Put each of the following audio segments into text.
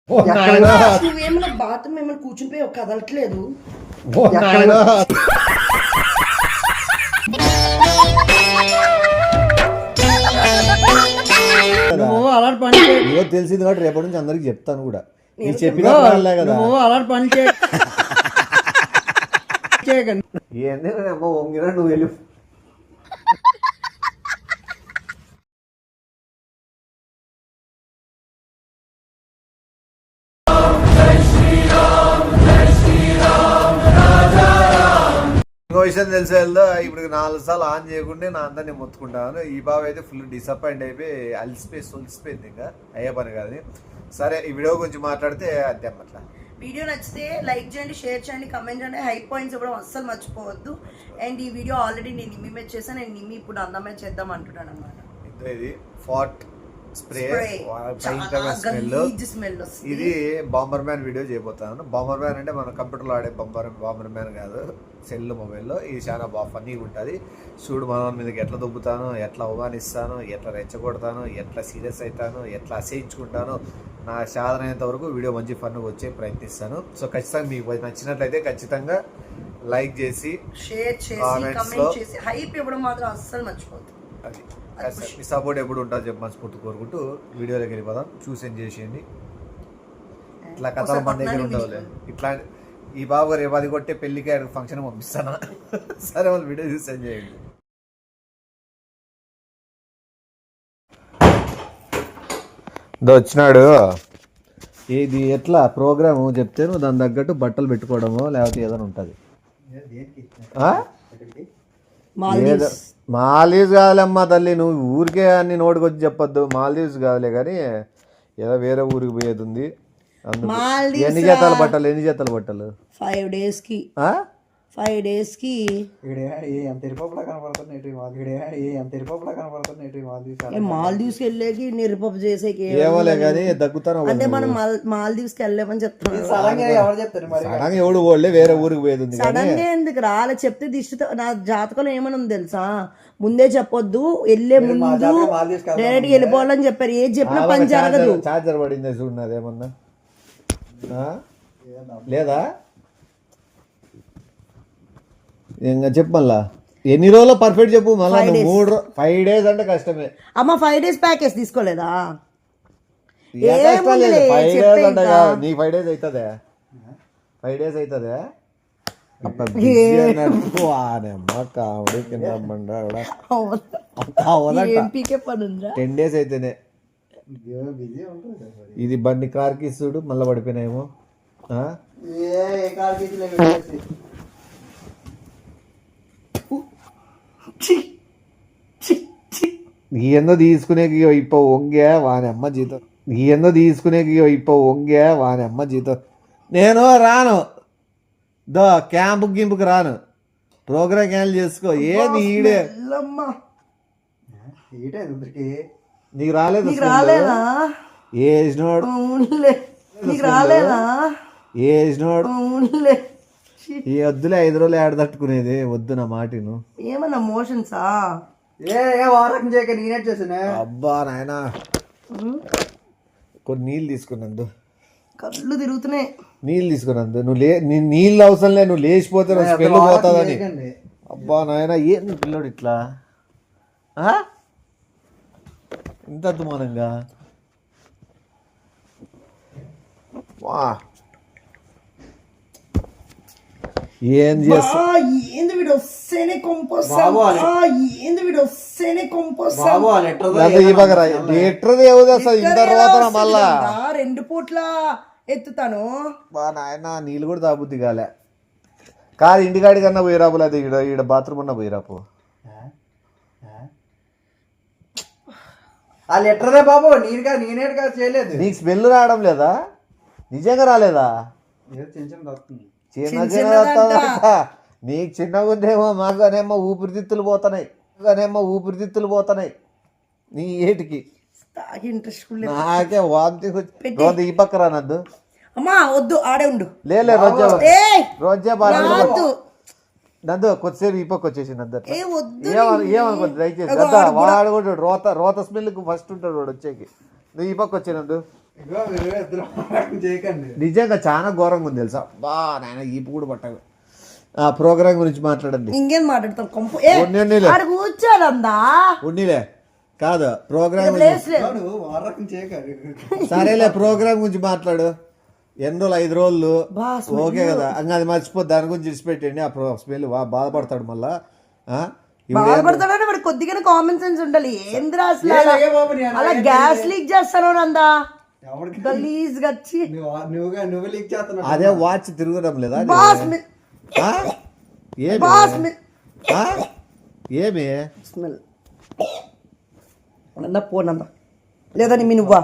నువ్వేమన్నా బాత్రూమ్ ఏమైనా కూర్చునిపోయి కదలట్లేదు. నువ్వు అలాంటి పని తెలిసింది కాబట్టి రేపటి నుంచి అందరికి చెప్తాను కూడా. నీకు చెప్పినా కదా నువ్వు అలాంటి పని చేయకండి. ఏంది అమ్మ వంగినా నువ్వు వెళ్ళి ఇంకో విషయం తెలిసే ఇప్పుడు 4 సార్లు ఆన్ చేయకుంటే నా అంతా నేను మొత్తుకుంటాను. ఈ బాబు అయితే ఫుల్ డిసప్పాయింట్ అయిపోయి అలసిపోయింది, ఇంకా అయ్యే పని కాదు. సరే ఈ వీడియో గురించి మాట్లాడితే అదే అట్లా. వీడియో నచ్చితే లైక్ చేయండి, షేర్ చేయండి, కమెంట్ చేయండి, హై పాయింట్స్ ఇవ్వడం అస్సలు మర్చిపోవద్దు. అండ్ ఈ వీడియో ఆల్రెడీ నేను నిమ్మి మీద చేశాను, నేను నిమ్మి ఇప్పుడు అందమే చేద్దాం అంటున్నాను అనమాట. ఇది ఫాట్ స్ప్రే స్మెల్. ఇది బాంబర్ మ్యాన్ వీడియో చేయబోతాను. బాంబర్ మ్యాన్ అంటే మన కంప్యూటర్లో ఆడే బాంబర్ మ్యాన్ కాదు, సెల్ మొబైల్లో. ఇది చాలా బాగా ఫన్నీగా ఉంటుంది. చూడు మన మీదకి ఎట్లా దుబ్బుతాను, ఎట్లా అవమానిస్తాను, ఎట్లా రెచ్చగొడతాను, ఎట్లా సీరియస్ అవుతాను, ఎట్లా అసహించుకుంటాను. నా సాధనైనంత వరకు వీడియో మంచి ఫన్గా వచ్చే ప్రయత్నిస్తాను. సో ఖచ్చితంగా మీకు నచ్చినట్లయితే ఖచ్చితంగా లైక్ చేసి షేర్ చేసి కామెంట్ చేసి హైప్ ఇవ్వడం మాత్రం అస్సలు మర్చిపోద్దు. అది మీ సపోర్ట్ ఎప్పుడు ఉంటుందో చెప్పి మనస్ఫూర్తి కోరుకుంటూ వీడియోలోకి వెళ్ళిపోదాం. చూసి ఎంజాయ్ చేసేయండి. ఇట్లా కథలు మన దగ్గర ఉండవులే. ఇట్లా ఈ బాబు గారు రేపు అది కొట్టే పెళ్లికి ఫంక్షన్ పంపిస్తాను. సరే వాళ్ళు వీడియో చూసి ఎంజాయ్ చేయండి. వచ్చినాడు. ఇది ఎట్లా ప్రోగ్రాము చెప్తే నువ్వు దాని తగ్గట్టు బట్టలు పెట్టుకోవడమో లేకపోతే ఏదైనా ఉంటుంది. మాల్దీవ్స్ కాదులేమ్మా తల్లి, నువ్వు ఊరికే అన్ని నోటికి వచ్చి చెప్పొద్దు. మాల్దీవ్స్ కాదులే కానీ ఏదో వేరే ఊరికి పోయేది ఉంది. ఎన్ని జతలు బట్టలు 5 days కి మాల్దీవ్స్ వెళ్ళేకి నిరుపప్పు చేసేకి ఏమోలే కానీ దగ్గుతాను అంటే మనం మాల్దీవ్స్ కి వెళ్ళామని చెప్తాను. ఎవడు పోలే వేరే ఊరికి పోయేది. సడన్ గా ఎందుకు రాలే చెప్తే దిష్టితో. నా జాతకంలో ఏమని ఉంది తెలుసా, ముందే చెప్పొద్దు, వెళ్ళే ముందు డైరెక్ట్ వెళ్ళిపోవాలని చెప్పారు. ఏది చెప్పినా పని జరగదు. చార్జర్ పడింది చూడన్నది ఏమన్నా లేదా ఇంకా చెప్పు. మళ్ళా ఎన్ని రోజులు పర్ఫెక్ట్ చెప్పు. మళ్ళీ 5 days అంటే కష్టమే అమ్మ. 5 days ప్యాకేజ్ తీసుకోలేదా? నీ 5 days అవుతుందా? 5 days అవుతుందా? కామెడీ కింద 10 days అయితేనే. ఇది బండి కార్కి చూడు మళ్ళీ పడిపోయినాయేమో. ఏందో తీసుకునేకి ఇప్ప వంగే వాని అమ్మ జీతం. ఏందో తీసుకునేకి ఇప్ప వంగే వాని అమ్మ జీతం. నేను రాను, క్యాంపు గింపుకి రాను. ప్రోగ్రామ్ క్యాన్సిల్ చేసుకో. ఏది ఈడే నీకు రాలేదు? ఏజ్నోడు ఈ వద్దులే 5 రోజులు ఏడ తట్టుకునేది. వద్దు నా మాటను. ఏమన్నా మోషన్సా? అబ్బా నాయనా కొన్ని నీళ్ళు తీసుకున్నందు కళ్ళు తిరుగుతున్నాయి. నీళ్ళు తీసుకున్నందు నువ్వు నీళ్ళు అవసరం లేదు. నువ్వు లేచిపోతే స్మెల్ పోతుందని. అబ్బా నాయన ఏంది పిల్లోడు ఇట్లా ఇంత అద్దుమానంగా? ఏం చేస్తా మళ్ళా 2 పూట్ల ఎత్తుతాను. బా నాయన నీళ్ళు కూడా తాబుద్ది కాలే. కాదు ఇంటికాడి కన్నా పోయిరాపు, లేదా ఈడ బాత్రూమ్ అన్నా పోయిరాపు. వాళ్ళు ఎట్రదే బాబు, నేనే చేయలేదు. నీకు స్మెల్ రావడం లేదా? నిజంగా రాలేదా? చిన్న నీకు చిన్నగా ఉందేమో, మాకనేమో ఊపిరితిత్తులు పోతున్నాయి నీ ఏటికి. నాకే వాంతి రోజు ఈ పక్క రానద్దు. అమ్మా వద్దు, ఆడే ఉండు. లేలే రోజే నందు కొద్దిసేపు ఈ పక్క వచ్చేసి నందు ఏమనుకోద్దు దయచేసి. వాడు కూడా రోత స్మెల్ కు ఫస్ట్ ఉంటాడు వాడు వచ్చేకి. నువ్వు ఈ పక్క వచ్చే నందు. ఇగో మీరు ఇద్దరు ఓవరాక్షన్ చేయకండి. నిజంగా చాలా ఘోరంగా ఉంది తెలుసా. బా నాయన ఈపు కూడా పట్టదు. ఆ ప్రోగ్రామ్ గురించి మాట్లాడండి. ఇంకేం మాట్లాడతాం కంపు ఉన్నీలే ఆడ కూర్చోనందా ఉన్నీలే కాదు ప్రోగ్రామ్ ప్లేస్ లేదు. నువ్వు ఓవరాక్షన్ చేయకండి. సరేలే ప్రోగ్రామ్ గురించి మాట్లాడు. ఎన్ని రోజులు 5 రోజులు బా, ఓకే కదా. ఇంకా అది మర్చిపోద్ది, దాని గురించి విడిచిపెట్టండి. ఆ స్మెల్ బాధపడతాడు మళ్ళా. బాధపడతాడని వాడు కొద్దిగానే కామన్ సెన్స్ ఉండాలి. ఏంద్రా అసలు ఏ బాబు నీ అలా గ్యాస్ లీక్ చేస్తాను నందా ఎవరికి గలీజ్ గచ్చి నువ్వు లీక్ చేస్తున్నావు. అదే వాచ్ తిరగడం లేదా అది? బాస్ ఆ? ఏమి? బాస్ ఆ? ఏమి స్మెల్ నందా పోనందా లేదా నిమ్మి నువ్వా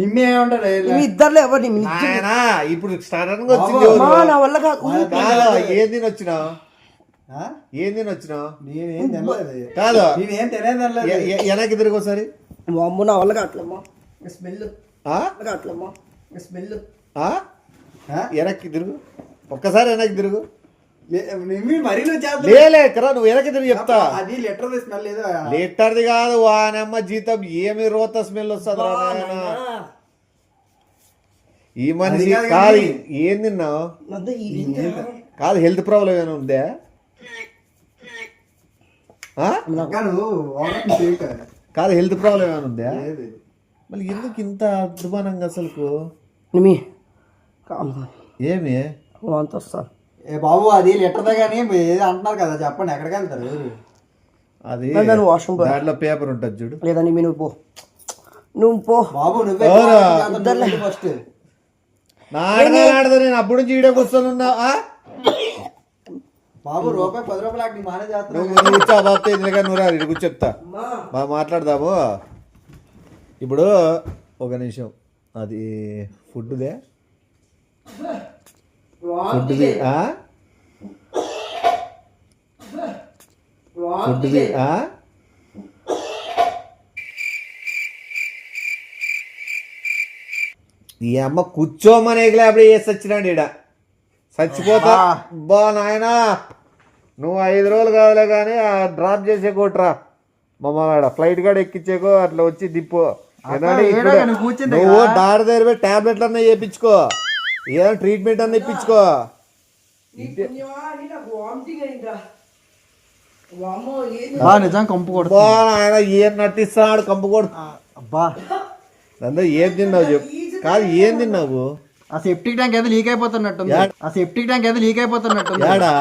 నిమ్మే ఉంటాడు. మీ ఇద్దరులో ఎవరు నిమ్మి నాయనా ఇప్పుడు సడన్ గా వచ్చింది ఎవరు? నా వల్ల కాదు. కాదు, ఏం తిని వచ్చినావు? ఏం తిని వచ్చినావు? నేనేం తినలేదు. కాదు నేనేం తినలేదు. వెనక్కి తిరిగి ఒకసారి. అమ్మ నా వల్ల కావట్లేమ్మా స్మెల్ ఆ? కావట్లేమ్మా స్మెల్. ఆ? వెనక్కి తిరుగు, ఒక్కసారి వెనక్కి తిరుగు. నిమ్మి మరీ నువ్వు చేస్తావు. లేలే కరా, నువ్వు వెనక్కి తిరిగి చెప్తా. అది లెటర్ స్మెల్ లేదు. లీటర్ది కాదు, వానమ్మ జీతం ఏమి రోత స్మెల్ వస్తుంది రా నాయనా. ఈ మనిషి కాదు, ఏం తిన్నావు? కాదు, హెల్త్ ప్రాబ్లం ఏమైనా ఉందా? నువ్వు ఓవరాక్షన్ చేయక. కాదు, హెల్త్ ప్రాబ్లం ఏమైనా ఉందా? లేదు. మళ్ళీ ఎందుకు ఇంత అద్భుతంగా అసలుకు? నిమ్మి ఏమి అంత వస్తా. ఏ బాబు అది లెటర్దే కానీ ఏదో అంటున్నారు కదా, చెప్పండి ఎక్కడికి వెళ్తారు? అది వాష్రూమ్ దాంట్లో పేపర్ ఉంటుంది చూడు. లేదా నిమ్మి నువ్వు పో, నువ్వు పో బాబు నువ్వే ఫస్ట్. నాడదు, నేను అప్పుడు నుంచి ఈడే కూర్చొని బాబు రూపాయి 10 రూపాయలు నీకు మానే చేస్తున్నావు. నువ్వు కూర్చో బాబు, ఎందుకంటే నువ్వు రాదు, కూర్చో చెప్తా. బాగా మాట్లాడదాము. ఇప్పుడు ఒక నిమిషం, అది ఫుడ్దే ఫుడ్ది ఫుడ్ది ఈ అమ్మ కూర్చోమని ఎగలేపడే వేసి వచ్చినాడు ఈడ. చచ్చిపోతా బా నాయనా. నువ్వు 5 రోజులు కాదులే కానీ డ్రాప్ చేసే కోట్రా మమ్మల్ని ఫ్లైట్ కాడ ఎక్కించేకో అట్లా వచ్చి దిప్పు. నువ్వు డాక్టర్ దగ్గర టాబ్లెట్లు అన్నా వేయించుకో, ఏదైనా ట్రీట్మెంట్ అన్నా ఇప్పించుకో. నిజం కంపు కొడు. ఆయన ఏం నటిస్తున్నాడు కంపు కొడు. అబ్బా నందు ఏం తిన్నావు చెప్పు. కాదు, ఏం తిన్నావు? ఆ సెప్టిక్ ట్యాంక్ ఏదో లీక్ అయిపోతున్నట్టు. ఏడా?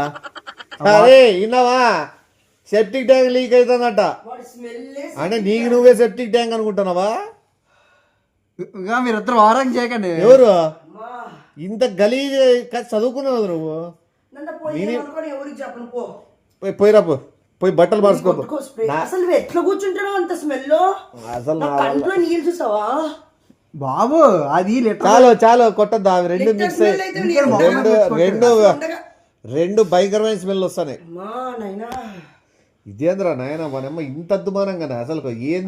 అరే విన్నావా, సెప్టిక్ ట్యాంక్ లీక్ అవుతుందట. అంటే నీకు నువ్వే సెప్టిక్ ట్యాంక్ అనుకుంటున్నావా? ఇంకా మీరిద్దరు వారం చేయకండి. ఎవరు ఇంత గలీజ్ చదువుకున్నావు నువ్వు? పోయిరా పోయి బట్టలు మార్చుకో. అసలు ఎట్లా కూర్చుంటాడో అంత స్మెల్. అసలు కంట్లో నీళ్ళు చూసావా బాబు? అది చాలు కొట్టద్దా, అవి రెండు మిక్స్ రెండు భయంకరమైన స్మెల్ వస్తాయి. ఇదేంద్రా నాయన మనమ్మ ఇంత అద్దుమానంగా అసలు ఏం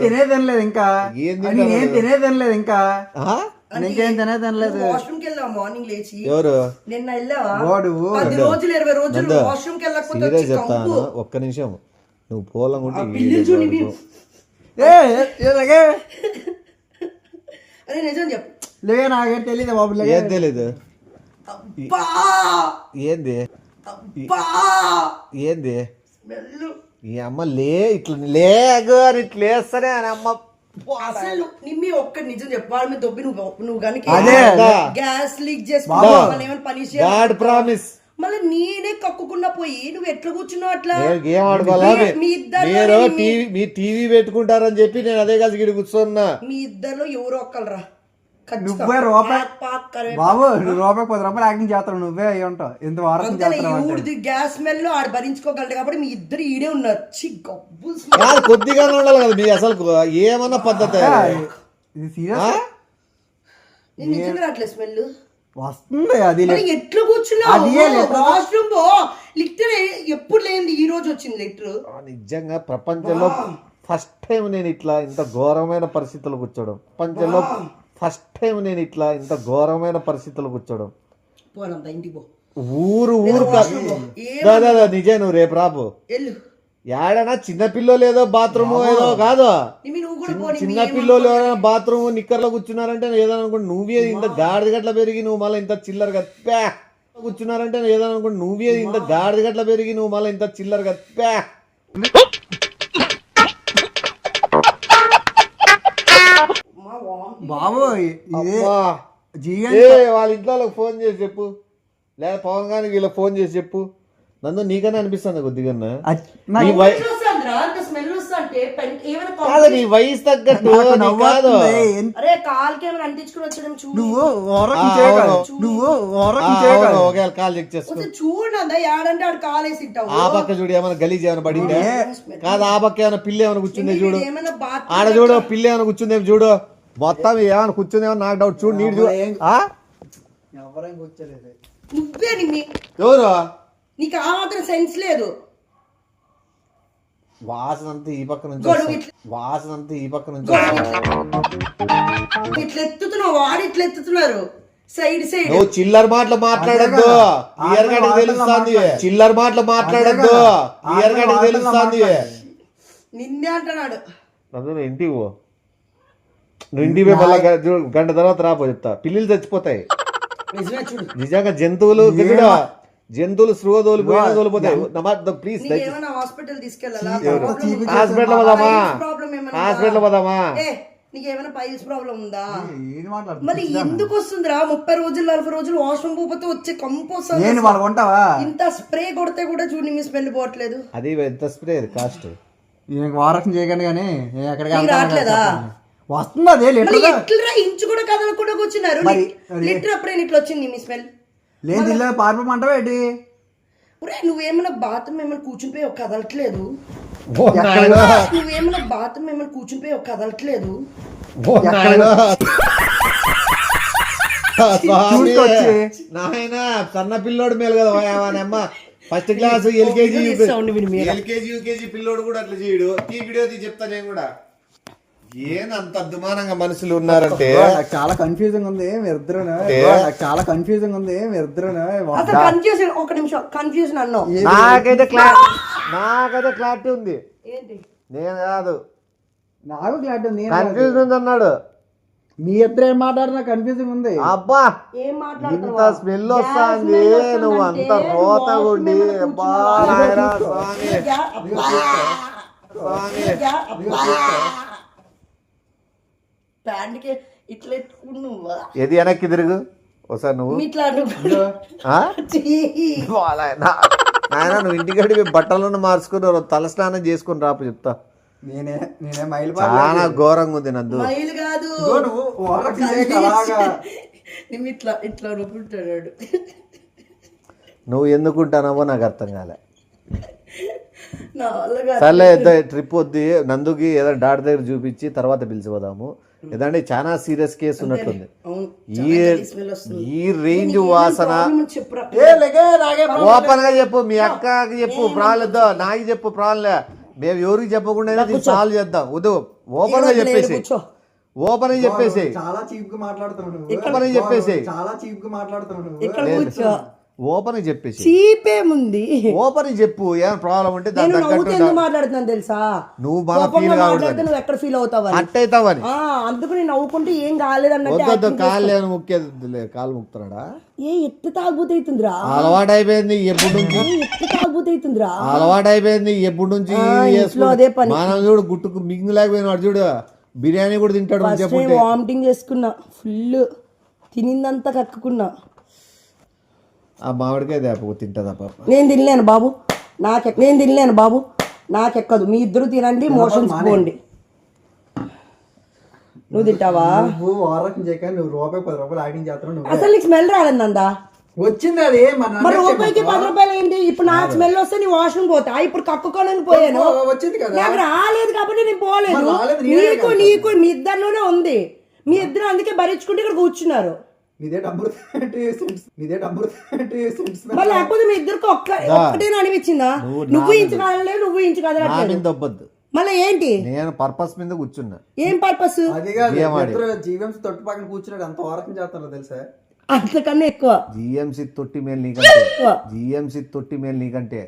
తినేదనలేదు ఇంకా. ఇంకేం తినేదనలేదు. వాష్రూమ్కి వెళ్ళావా మార్నింగ్ లేచి? ఎవరు? నిన్న వెళ్ళావా? 10 రోజులు 20 రోజులు వాష్రూమ్కి వెళ్ళకపోతే సీరియస్ చెప్తాను, ఒక్క నిమిషం. నువ్వు పోలంగుంటే అరే నిజం చెప్పు. లేక నాకేం తెలియదు బాబు. ఏం తెలీదు? ఏంది ఏంది? ఈ అమ్మ ఇట్లా లేగు అని ఇట్లా వేస్తానే అని అమ్మ. అసలు నిమ్మి ఒక్కటి నిజం చెప్పు, వాళ్ళ మీద దొబ్బి నువ్వు కనుక అదే గ్యాస్ లీక్ చేసుకున్నా పనిష్ గాడ్ ప్రామిస్. మళ్ళీ నేనే కక్కుకుండా పోయి నువ్వు ఎట్లా కూర్చున్నావు అట్లా? గేమ్ ఆడుకోవాలా? మీరు టీవీ పెట్టుకుంటారని చెప్పి నేను అదే కలిసి గిడి కూర్చున్నా. మీ ఇద్దరు ఎవరో ఒక్కలరా. నువ్వే రూపాయి బాబు, నువ్వు రూపాయి 10 రూపాయలు యాక్టింగ్ చేస్తావు. నువ్వే అయ్యి ఉంటావు. ఎంత వారం గ్యాస్ స్మెల్ ఆడు భరించుకోగలడు కాబట్టి మీ ఇద్దరు ఈడే ఉన్నారు. కొద్దిగా ఉండాలి కదా మీ అసలు ఏమన్నా పద్ధతి. నిజంగా అట్లే స్మెల్ వస్తుంది. అది ఎట్లా కూర్చున్నావు వాష్రూమ్? లిటర్ ఎప్పుడు లేని ఈ రోజు వచ్చింది లిటర్. నిజంగా ప్రపంచంలో ఫస్ట్ టైం నేను ఇట్లా ఇంత ఘోరమైన పరిస్థితులు కూర్చోడం. ప్రపంచంలో ఫస్ట్ టైం నేను ఇట్లా ఇంత ఘోరమైన పరిస్థితులు కూర్చోడం. ఇంటికి పో. ఊరు నిజే, నువ్వు రేపు రాబో. ఏడనా చిన్న పిల్లలు ఏదో బాత్రూమ్ ఏదో కాదు, నువ్వు కూడా పోనీ, చిన్న పిల్లలు ఎవరైనా బాత్రూమ్ నిక్కర్లో కూర్చున్నారంటే ఏదో అనుకోండి నువ్వే ఇంత గాడిద గట్ల పెరిగి నువ్వు మళ్ళీ ఇంత చిల్లరగా కూర్చున్నారంటే ఏదో అనుకోండి నువ్వే ఇంత గాడిద గట్ల పెరిగి నువ్వు మళ్ళీ ఇంత చిల్లరగా బాబు ఇదే వాళ్ళ ఇంట్లో వాళ్ళకి ఫోన్ చేసి చెప్పు, లేదా పవన్ గారికి వీళ్ళకి ఫోన్ చేసి చెప్పు. నందు నీకన్నా అనిపిస్తుంది కొద్దిగా కాదు, నీ వయసు తగ్గట్టు కాదు. అరే కాల్కి ఏమైనా అంటించుకుని వచ్చాడు చూడు, నువ్వు ఒకవేళ కాల్ చెక్ చేసుకో, చూడండి ఏడంటే ఆడు కాలేసి ఆ పక్క చూడు ఏమైనా గలీజ్ ఏమైనా పడిందే కాదు, ఆ పక్క ఏమైనా పిల్లి ఏమైనా కూర్చుందే చూడు, ఏమైనా బాత్ ఆడ చూడు పిల్లి ఏమైనా కూర్చుందేమో చూడు, మొత్తం ఏమైనా కూర్చుందేమో నాకు డౌట్ చూడు నీడు చూడు. ఎవరేం కూర్చోలేదు. నువ్వే ఎవరు నీకు ఆ మాత్రం సెన్స్ లేదు. వాసన అంతా ఈ పక్క నుంచి వాసన అంతా ఈ పక్క నుంచి ఇట్లా ఎత్తుతున్నావు, వాడు ఇట్లా ఎత్తుతున్నారు సైడ్ సైడ్. నువ్వు చిల్లర మాటలు మాట్లాడద్దు, క్లియర్ గా తెలుస్తుంది. చిల్లర మాటలు మాట్లాడద్దు, క్లియర్ గా తెలుస్తుంది. నిన్నే అంటున్నాడు. నువ్వు ఇంటికి పో, నువ్వు ఇంటికి పోయి మళ్ళా గంట తర్వాత రాపో చెప్తా, పిల్లలు చచ్చిపోతాయి. నిజమే చూడు, నిజంగా జంతువులు జంతువులు స్పృహ తోలిపోతాయి. ప్లీజ్ హాస్పిటల్ తీసుకెళ్ళాలా? హాస్పిటల్ పోదామా, హాస్పిటల్ పోదామా? నీకేమైనా పైల్స్ ప్రాబ్లం ఉందా? మరి ఎందుకు వస్తుందిరా 30 రోజులు 40 రోజులు వాష్రూమ్ పోతే వచ్చే కంపు వస్తుంది. ఇంత స్ప్రే కొడితే కూడా చూడు మీ స్మెల్ పోవట్లేదు. అది ఎంత స్ప్రే కాస్ట్ వారక్షణ చేయకండి కానీ ఎక్కడికి రావట్లేదా? వస్తుంది అదే ఎట్లా ఇంచు కూడా కదలకుండా కూర్చున్నారు. లిటర్ అప్పుడే ఇట్లా వచ్చింది మీ స్మెల్. లేదు ఇలా పారిపోమంటావా ఏంటి? నువ్వేమైనా బాత్రూమ్ ఏమైనా కూర్చునిపోయి కదలట్లేదు. నువ్వేమైనా బాత్రూమ్ ఏమైనా కూర్చునిపోయి కదలట్లేదు. నాయన సన్న పిల్లోడు మేలు కదా అమ్మ, ఫస్ట్ క్లాస్ ఎల్కేజీ యూకేజీ పిల్లోడు కూడా అట్లా చేయడు. ఈ వీడియో చెప్తా నేను కూడా. ఏనంత అద్మానంగా మనుషులు ఉన్నారంటే చాలా కన్ఫ్యూజింగ్ ఉంది మీరిద్దరు. చాలా కన్ఫ్యూజింగ్ ఉంది మీరిద్దరు. ఒక నిమిషం కన్ఫ్యూజన్ అన్నావు. నాకైతే క్లారిటీ ఉంది. నేను కాదు, నాకు క్లారిటీ ఉంది. కన్ఫ్యూజన్ ఉంది అన్నాడు. మీ ఇద్దరు ఏం మాట్లాడినా కన్ఫ్యూజింగ్ ఉంది. అబ్బా ఏం ఇంత స్మెల్ వస్తుంది, నువ్వు అంత రోతగుండి ప్యాంట్కి ఇట్లా ఎట్టుకున్నావా? ఏది వెనక్కి తిరుగు ఒకసారి నువ్వు. ఇట్లా నాయన నువ్వు ఇంటికాడికి బట్టలను మార్చుకుని తల స్నానం చేసుకుని రాపు చెప్తా. నేనే మైలు చాలా ఘోరంగా ఉంది నందు. మైలు కాదు, ఇట్లా ఇట్లా అనుకుంటాడు. నువ్వు ఎందుకుంటానవో నాకు అర్థం కాలే. నా వల్ల సర్లే ట్రిప్ వద్దు, నందుకి ఏదైనా డాక్టర్ దగ్గర చూపించి తర్వాత పిలిచిపోదాము. ఏదంటే చాలా సీరియస్ కేసు ఉన్నట్టుంది. ఈ రేంజ్ వాసన ఓపెన్ గా చెప్పు, మీ అక్కకి చెప్పు ప్రాబ్లం, నాకు చెప్పు ప్రాబ్లం. మేము ఎవరికి చెప్పకుండా సాల్వ్ చేద్దాం. వద్దు, ఓపెన్ గా చెప్పేసి ఓపెన్ అని చెప్పేసి చాలా చీప్ గా మాట్లాడుతున్నాను. ఓపెన్ అని చెప్పేసి చాలా చీప్ గా మాట్లాడుతున్నాను. ఓపెన్ అని చెప్పేసి చీపేముంది, ఓపెన్ చెప్పు. ఏమైనా ప్రాబ్లం ఉంటే దాని తగ్గట్టు మాట్లాడుతున్నాను తెలుసా. నువ్వు మన ఫీల్ కావట్లేదు, నువ్వు ఎక్కడ ఫీల్ అవుతావని అట్టయితావని అందుకు నేను నవ్వుకుంటే ఏం కాలేదన్నట్టు. కాళ్ళు ముక్కేది, కాలు ముక్తున్నాడా? ఏ ఎత్తు తాగుబోతు అవుతుందిరా, అలవాటు అయిపోయింది ఎప్పుడు నుంచి. ఎత్తు తాగుబోతు అవుతుందిరా, అలవాటు అయిపోయింది ఎప్పుడు నుంచి. అదే పని. మనం చూడు గుట్టుకు మింగు లేకపోయినాడు చూడు, బిర్యానీ కూడా తింటాడు. వామిటింగ్ చేసుకున్నా, ఫుల్ తినిందంతా కక్కుకున్నా. ఆ మామిడికాయ దేపకు తింటదా పాప? నేను తినలేను బాబు, నాకెక్కదు. మీ ఇద్దరు తినండి, మోషన్స్ పోండి. నువ్వు తింటావా? నువ్వు వారం చేయక నువ్వు రూపాయి 10 రూపాయలు యాక్టింగ్ చేస్తావు. అసలు నీకు స్మెల్ రాలేదందా? వచ్చింది అది. మరి రూపాయికి 10 రూపాయలు ఏంటి? ఇప్పుడు నాకు స్మెల్ వస్తే నీ వాష్రూమ్ పోతా. ఇప్పుడు కక్కుకోనని పోయాను, వచ్చింది కదా. నాకు రాలేదు కాబట్టి నేను పోలేదు. నీకు మీ ఇద్దరిలోనే ఉంది. మీ ఇద్దరు అందుకే భరించుకుంటే ఇక్కడ కూర్చున్నారు. లేకపోతే మీ ఇద్దరికి ఒక్కటేనా అనిపించిందా? నువ్వు ఇంచు కాదలే, నువ్వు ఇంచు కదలట్లేదు. మళ్ళీ ఏంటి? నేను పర్పస్ మీద కూర్చున్నా. ఏం పర్పస్? జీవీఎంసీ తొట్టి పక్కన కూర్చున్నాడు, అంత వారం చేస్తాను తెలుసా? అంతకన్నా ఎక్కువ. జిఎంసీ తొట్టి మేలు నీకంటే, జిఎంసీ తొట్టి మేలు నీకంటే.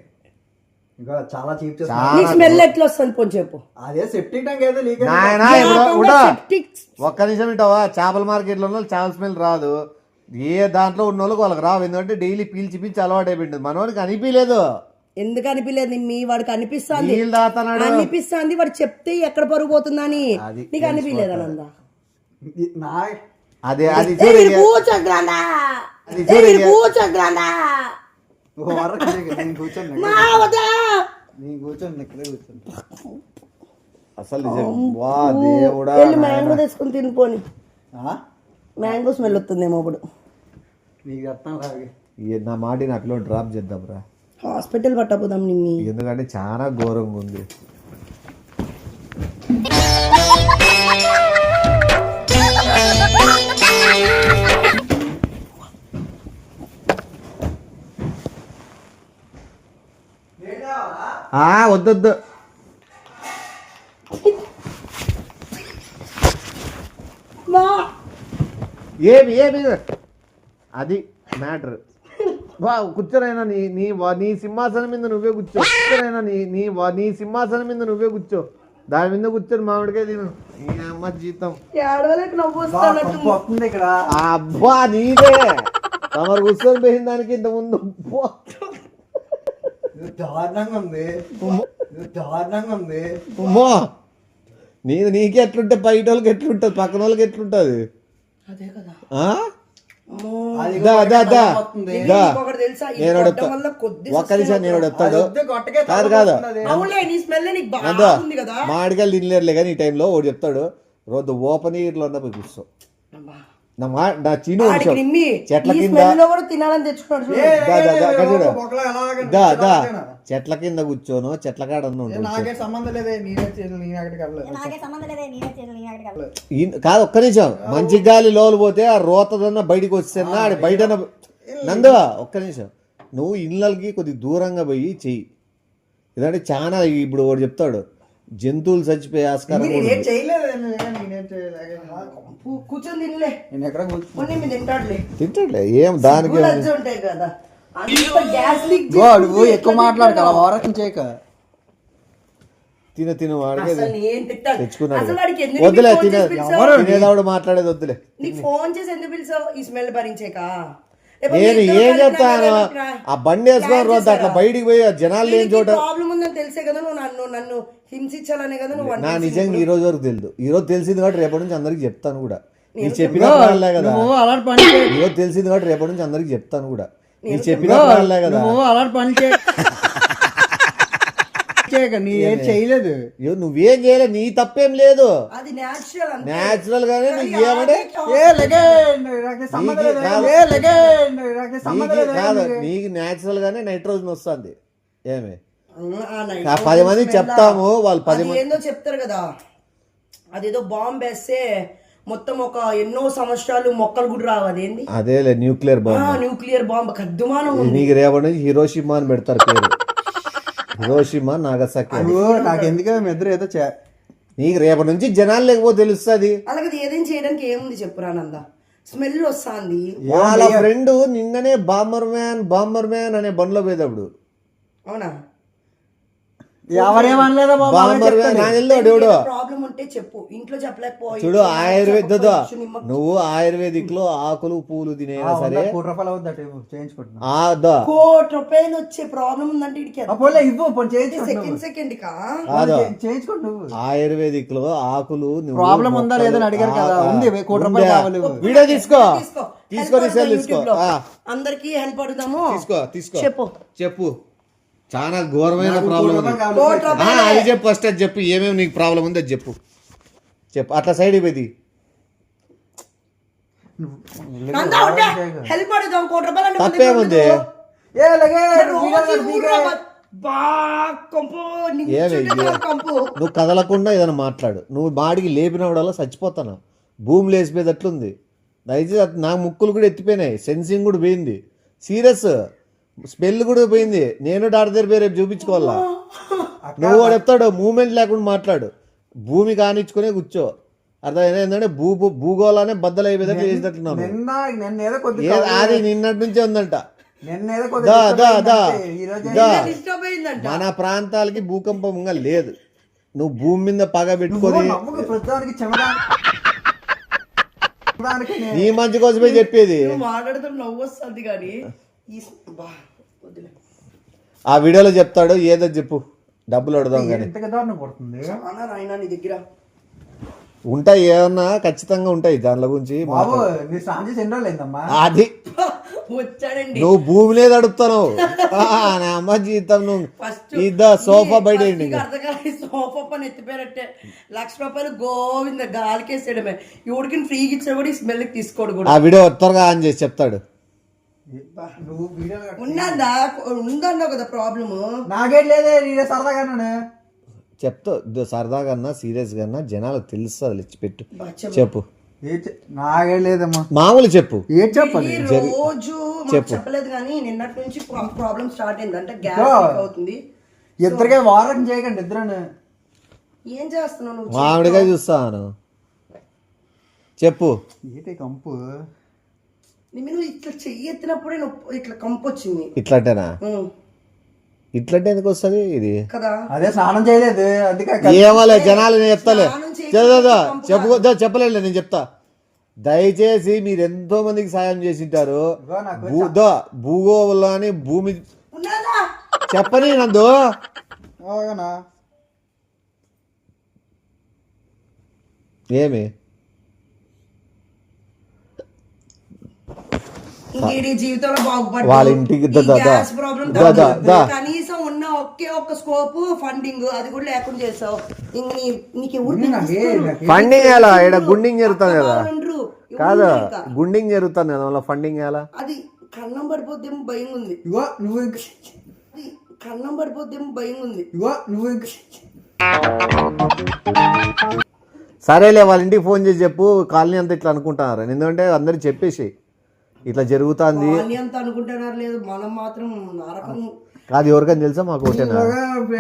ఇంకా చాలా చీప్ నీకు స్మెల్ ఎట్లా వస్తుంది పోనీ చెప్పు. అదే సెప్టిక్ ట్యాంక్ అయితే లీక్ నాయనా ఇప్పుడు Septic. ఒక్క నిమిషం ఇటావా, చేపల మార్కెట్లో ఉన్న చేపల స్మెల్ రాదు, ఏ దాంట్లో ఉన్న వాళ్ళకి వాళ్ళకి రావు, ఎందుకంటే డైలీ పీల్చి అలవాటు అయిపోయింది. మనోడికి అనిపించలేదు, ఎందుకు అనిపించలేదు? మీ వాడికి అనిపిస్తుంది, నీళ్ళు తాగుతున్నాడు అనిపిస్తుంది. వాడు చెప్తే ఎక్కడ పరుగు పోతుందని అది నీకు అనిపించలేదు నందా? నా అదే అది చూడు ఇక. కూర్చోగ్రాండా, అది చూడు ఇక. కూర్చోగ్రాండా, నేను కూర్చోండి నేను కూర్చోండి ఇక్కడే కూర్చోండి. అసలు నిజం వా దేవుడా. మ్యాంగో తెచ్చుకుని తినిపోని, మ్యాంగో స్మెల్ వస్తుందేమో ఇప్పుడు. నీకు చెప్తాను రాగి నా మాట నా పిల్లలు డ్రాప్ చేద్దాం రా, హాస్పిటల్ పట్టపోదాం నిమ్మి. ఎందుకంటే చాలా ఘోరంగా ఉంది. వద్దొద్దు ఏమి ఏమి అది మ్యాటర్. కూర్చోనైనా నీ సింహాసనం మీద నువ్వే కూర్చో, కూర్చోనైనా నీ సింహాసనం మీద నువ్వే కూర్చో, దాని మీద కూర్చొని మామిడికాయ తిను. నీ అమ్మ జీతం వస్తుంది ఇక్కడ. అబ్బా నీదే తమరు కూర్చొని పోయిన దానికి ఇంత ముందు దారుణంగా ఉంది, దారుణంగా ఉంది. అమ్మో నీకే ఎట్లుంటే బయట వాళ్ళకి ఎట్లుంటది, పక్కన వాళ్ళకి ఎట్లుంటది. అదే కదా. నేను ఒక్క నిమిషం నేను చెప్తాడు కాదు కాదు మామిడికాయలు తినలేరులే కానీ ఈ టైంలో ఒకటి చెప్తాడు, రోజు ఓపెన్ ఇయర్ లో ఉన్న పోయి కూర్చో. నా చిన్న చెట్ల కింద చెట్ల కింద కూర్చోను, చెట్ల కాడ కాదు. ఒక్క నిమిషం మంచి గాలి లోలు పోతే ఆ రోతదన్న బయటికి వస్తున్నా ఆడి బయట నందు. ఒక్క నిమిషం నువ్వు ఇళ్ళకి కొద్ది దూరంగా పోయి చెయ్యి, ఎందుకంటే చాలా ఇప్పుడు వాడు చెప్తాడు జంతువులు చచ్చిపోయే ఆస్కారం తింటాడులే. ఏం దానికి ఎక్కువ మాట్లాడు కదా, వారం చేయక తిను వాడికి తెచ్చుకున్నాడు. వద్దులే తినేదాడు మాట్లాడేది వద్దులే. ఫోన్ చేసి ఎందుకు పిలిచావు? ఈ స్మెల్ భరించేక నేను ఏం చెప్తాను, ఆ బండి వేసుకొని రోజు అట్లా బయటికి పోయి జనాలు లేని చోట ప్రాబ్లం ఉందని తెలిసే కదా నువ్వు నన్ను హింసించాలనే కదా నువ్వు. నా నిజంగా ఈ రోజు వరకు తెలియదు, ఈ రోజు తెలిసింది కాబట్టి రేపటి నుంచి అందరికి చెప్తాను కూడా. నీ చెప్పిన వాళ్ళే కదా, ఈ రోజు తెలిసింది కాబట్టి రేపటి నుంచి అందరికి చెప్తాను కూడా. నీ చెప్పిన వాళ్ళే కదా, అలాంటి పని ఏం చేయలేదు, నువ్వేం చేయలేదు, నీ తప్పేం లేదు. అది నేచురల్ గానే నీకు ఏమంటే నీకు నేచురల్ గానే నైట్రోజన్ వస్తుంది. ఏమి 10 మంది చెప్తాము, వాళ్ళు 10 మంది ఏందో చెప్తారు కదా, అదేదో బాంబు వేస్తే మొత్తం ఒక ఎన్నో సంవత్సరాలు మొక్కలు కూడా రావు. అదేంది? అదేలే న్యూక్లియర్ బాంబు. న్యూక్లియర్ బాంబు కద్దుమానం. నీకు రేపటి నుంచి హిరోషిమా అని పెడతారు పేరు, హిరోషిమా నాగసాకి. నాకు ఎందుకు మెద్దరు ఏదో నీకు రేపటి నుంచి జనాలు లేకపోతే తెలుస్తుంది. అలాగే ఏదైనా చేయడానికి ఏముంది చెప్పురానంద, స్మెల్ వస్తుంది. వాళ్ళ ఫ్రెండ్ నిన్ననే బాంబర్ మ్యాన్ అనే బండ్లో పోయేటప్పుడు అవునా ఎవరేమనలేదా ప్రాబ్లం ఉంటే చెప్పు, ఇంట్లో చెప్పలేకపోయి చూడు. ఆయుర్వేద నువ్వు ఆయుర్వేదిక్ లో ఆకులు పూలు తినేనా సరే ₹1 వచ్చే ప్రాబ్లం ఉందంటే ఆయుర్వేదిక్ లో ఆకులు ప్రాబ్లం ఉందా లేదని అడిగారు కదా, ఉంది వీడియో తీసుకో అందరికి హెల్ప్ అడుగుదాము. తీసుకో చెప్పు చాలా ఘోరమైన ప్రాబ్లం అది చెప్పు. ఫస్ట్ అది చెప్పు, ఏమేమి నీకు ప్రాబ్లం ఉంది అది చెప్పు. అట్లా సైడ్ అయిపోయింది. తప్పేముంది? నువ్వు కదలకుండా ఏదైనా మాట్లాడు. నువ్వు బాడికి లేపినప్పుడల్లా చచ్చిపోతాను, భూమి లేచిపోయేటట్లుంది. దయచేసి నా ముక్కులు కూడా ఎత్తిపోయినాయి, సెన్సింగ్ కూడా పోయింది, సీరియస్ స్మెల్ కూడా పోయింది. నేను డాక్టర్ దగ్గర రేపు చూపించుకోవాలా. నువ్వు కూడా చెప్తాడు మూమెంట్ లేకుండా మాట్లాడు, భూమి కానిచ్చుకునే కూర్చో. అర్థమైనా ఏంటంటే భూగోళాన్ని బద్దలు అయిపోయేటట్లు చేసినట్లున్నావు. అది నిన్నటి నుంచే ఉందంట. నిన్నేదో దా దా దా దా డిస్టర్బ్ అయిందంట. మన ప్రాంతాలకి భూకంపం ఇంకా లేదు. నువ్వు భూమి మీద పగ పెట్టుకొని ప్రస్తుతానికి నీ మంచి కోసమే చెప్పేది. నువ్వు మాట్లాడుతూ నవ్వు వస్తుంది కానీ వదిలే. ఆ వీడియోలో చెప్తాడు, ఏదో చెప్పు, డబ్బులు అడుగుదాం కానీ. కొడుతుంది చాలా రాయినా నీ దగ్గర ఉంటాయి, ఏమన్నా ఖచ్చితంగా ఉంటాయి దానిలో గురించి. బాబు నీ స్నానం చేసి ఎన్ని రోజులు అయిందమ్మా? అది వచ్చాడండి. నువ్వు భూమి లేదు అడుగుతావు. నా అమ్మ జీతం నువ్వు ఇద్దా సోఫా బయట సోఫా పని ఎత్తిపోయినట్టే. ₹1,00,000 గోవింద గాలికేసేయడమే. ఎవరికి ఫ్రీగా ఇచ్చిన కూడా ఈ స్మెల్ తీసుకోడు కూడా. ఆ వీడియో త్వరగా ఆన్ చేసి చెప్తాడు. నువ్వు ఉందన్నావు కదా ప్రాబ్లము. నాకేం లేదే, నేనే సరదాగా చెప్తా సరదాగా అన్నా సీరియస్ గా జనాలకు తెలుస్తుంది. పెట్టు చెప్పు. నాకేం లేదమ్మా, మామూలు చెప్పు. ఏం చెప్పాలి? రోజు చెప్పలేదు కానీ నిన్నటి నుంచి ప్రాబ్లం స్టార్ట్ అయింది. అంటే గ్యాస్ అవుతుంది. ఇద్దరికే వారం చేయకండి. ఇద్దరు ఏం చేస్తున్నావు నువ్వు? మామిడిగా చూస్తాను. చెప్పు. ఏంటి కంపు? నువ్వు ఇట్లా చెయ్యి ఎత్తినప్పుడే ఇట్లా కంపు వచ్చింది. ఇట్లంటేనా? ఇట్లంటే ఎందుకు వస్తుంది ఇది కదా? అదే స్నానం చేయలేదు అందుకే. ఏమలే జనాలు, నేను చెప్తాలే. చెప్పలేదు, నేను చెప్తా. దయచేసి మీరు ఎంతో మందికి సాయం చేసింటారు. భూగోళ అని భూమి చెప్పని నందు. ఏమి జీవితంలో వాళ్ళ ఇంటికి కనీసం ఉన్న ఒకే ఒక్క స్కోప్ ఫండింగ్ అది కూడా లేకుండా చేసావు. ఫండింగ్ ఎలా? ఇక్కడ గుండింగ్ జరుగుతుంది కదా. కాదు, గుండింగ్ జరుగుతుంది కదా, మళ్ళీ ఫండింగ్ ఎలా? అది కన్నం పడిపోద్దేమో భయం ఉంది. కన్నం పడిపోద్దేమో భయం ఉంది. సరేలే, వాళ్ళ ఇంటికి ఫోన్ చేసి చెప్పు. కాలనీ అంతా ఇట్లా అనుకుంటున్నారు. ఎందుకంటే అందరు చెప్పేసి ఇట్లా జరుగుతుంది అంత అనుకుంటున్నారు. లేదు మనం మాత్రం నరకం కాదు. ఎవరికైనా తెలుసా మాకు ఒకటేనా?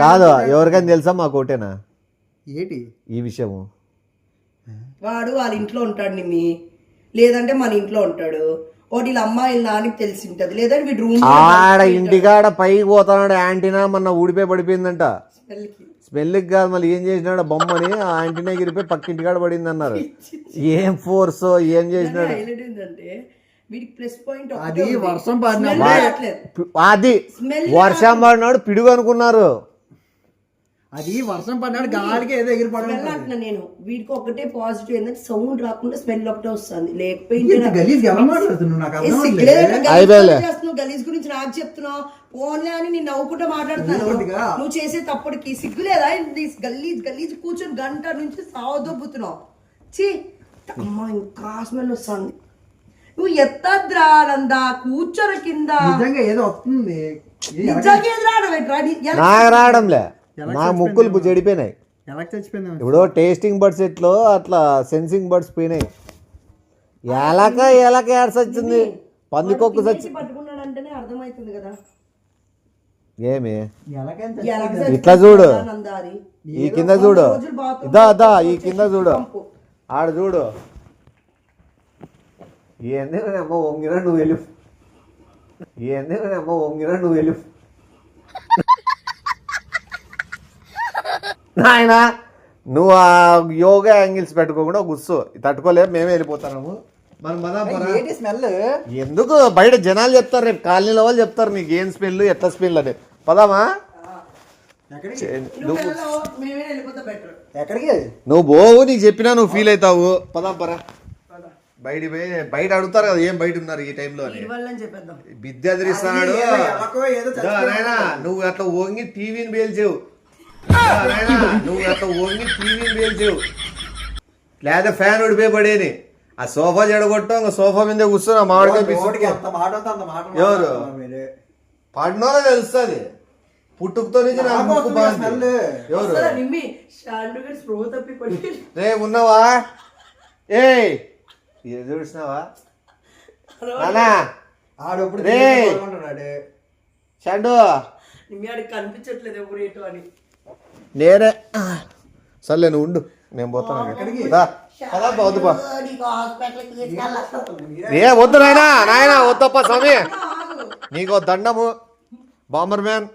కాదు, ఎవరికైనా తెలుసా మాకు ఒకటేనా ఏంటి ఈ విషయము? వాడు వాళ్ళ ఇంట్లో ఉంటాడు నిమ్మి, లేదంటే మన ఇంట్లో ఉంటాడు. ఒకటి వీళ్ళ అమ్మాయి నాన్నకి తెలిసి ఉంటది, లేదంటే వీడు రూమ్ ఆడ ఇంటికాడ పైకి పోతున్నాడు. యాంటీనా మొన్న ఊడిపోయి పడిపోయిందంట. స్మెల్కి కాదు, మళ్ళీ ఏం చేసినాడు బొమ్మని ఆ యాంటీనా గిరిపోయి పక్కింటికాడ పడింది అన్నారు. ఏం ఫోర్స్ ఏం చేసినాడు? ఏంటంటే వీడికి ప్లస్ పాయింట్ అది వర్షం పడిన అది వర్షం పడినాడు పిడుగు అనుకున్నారు. అది వర్షం పడినాడు గాలికి ఏదో ఎగిరిపడి అంటున్నా నేను. వీడికి ఒకటే పాజిటివ్ ఏంటంటే సౌండ్ రాకుండా స్మెల్ ఒకటే వస్తుంది. లేకపోతే గలీజ్ గురించి నాకు చెప్తున్నావు. ఫోన్లే అని నేను నవ్వుకుంటూ మాట్లాడుతున్నాను. నువ్వు చేసే తప్పుడికి సిగ్గులేదా? గలీజ్ గలీజ్ కూర్చొని గంట నుంచి సావదొబ్బుతున్నావు. చీ అమ్మా, ఇంకా స్మెల్ వస్తుంది. నువ్వు ఎత్తద్రా నందా, కూర్చోర కింద. నిజంగా ఏదో వస్తుంది. నాకు రావడంలే, నా ముక్కులు చెడిపోయినాయి. ఎలా చచ్చిపోయింది? ఇప్పుడు టేస్టింగ్ బర్డ్స్ ఎట్లో అట్లా సెన్సింగ్ బర్డ్స్ పోయినాయి. ఎలక ఏడ్స్ వచ్చింది, పందికొక్కు చచ్చి పట్టుకున్నాడంటేనే అర్థమవుతుంది కదా. ఏమి ఇట్లా చూడు, ఈ కింద చూడు, ఇదా ఈ కింద చూడు, ఆడ చూడు. ఏందేమో వంగినా నువ్వు వెళ్ళు, ఏందేమో వంగినా నువ్వు వెళ్ళు. నాయన నువ్వు ఆ యోగా యాంగిల్స్ పెట్టుకోకుండా గుస్సు తట్టుకోలేము, మేమే వెళ్ళిపోతాము. స్మెల్ ఎందుకు బయట జనాలు చెప్తారు, రేపు కాలనీలో వాళ్ళు చెప్తారు నీకు ఏం స్మెల్ ఎట్లా స్మెల్ అని. పదామా? నువ్వు పోవు, నీకు చెప్పినా నువ్వు ఫీల్ అవుతావు. పదాం పరా. బయట అడుగుతారు కదా ఏం బయట ఉన్నారు ఈ టైంలో అని. బిద్ద ఎదిరిస్తున్నాడు. నువ్వు అట్లా వంగి టీవీని పేల్చేవు, నువ్వు అట్లా వంగి టీవీని పేల్చేవు, లేదా ఫ్యాన్ ఉడిపోయి పడేని. ఆ సోఫా చెడగొట్టం, ఇంకా సోఫా మీద కూర్చొని మామిడికాయ ఎవరు పడినోలో తెలుస్తుంది. పుట్టుకతో నుంచి ఎవరు రే ఉన్నావా? ఏ చూసినావా షండు? కనిపించట్లేదు ఎవరు అని. నేనే సర్లే నువ్వు ఉండు, నేను పోతాను. ఏ వద్దు నాయనా, నాయనా వద్దప్ప స్వామి, నీకో దండము బాంబర్ మ్యాన్.